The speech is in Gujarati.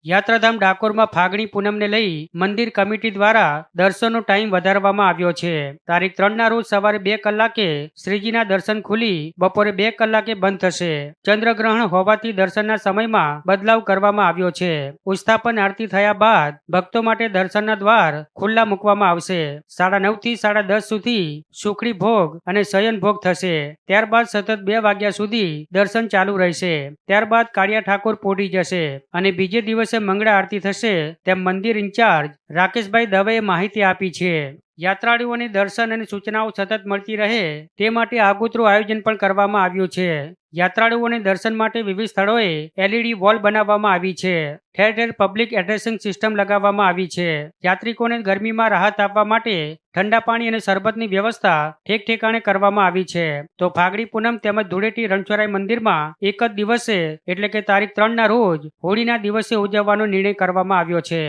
યાત્રાધામ ડાકોરમાં ફાગણી પૂનમને લઈ મંદિર કમિટી દ્વારા દર્શનનો ટાઈમ વધારવામાં આવ્યો છે। તારીખ 3ના રોજ સવારે 2 કલાકે શ્રીજીના દર્શન ખુલી બપોરે 2 કલાકે બંધ થશે। ચંદ્રગ્રહણ હોવાથી દર્શનના સમયમાં બદલાવ કરવામાં આવ્યો છે। ઉત્સ્થાપન આરતી થયા બાદ ભક્તો માટે દર્શનના દ્વાર ખુલ્લા મૂકવામાં આવશે। 9:30 થી 10:30 સુધી સુખડી ભોગ અને શયન ભોગ થશે। ત્યારબાદ સતત 2 વાગ્યા સુધી દર્શન ચાલુ રહેશે। ત્યારબાદ કાળિયા ઠાકોર પોઢી જશે અને બીજે દિવસે મંગળા આરતી થશે તેમ મંદિર ઇન્ચાર્જ રાકેશભાઈ દવેએ માહિતી આપી છે। યાત્રાળુઓને દર્શન અને સૂચનાઓ સતત મળતી રહે તે માટે આગોતરું આયોજન પણ કરવામાં આવ્યું છે। યાત્રાળુઓને દર્શન માટે વિવિધ સ્થળોએ LED વોલ બનાવવામાં આવી છે। ઠેર ઠેર પબ્લિક એડ્રેસિંગ સિસ્ટમ લગાવવામાં આવી છે। યાત્રિકોને ગરમીમાં રાહત આપવા માટે ઠંડા પાણી અને શરબતની વ્યવસ્થા ઠેક ઠેકાણે કરવામાં આવી છે। તો ફાગણી પૂનમ તેમજ ધૂળેટી રણછોડરાય મંદિરમાં એક જ દિવસે એટલે કે તારીખ 3ના રોજ હોળીના દિવસે ઉજવવાનો નિર્ણય કરવામાં આવ્યો છે।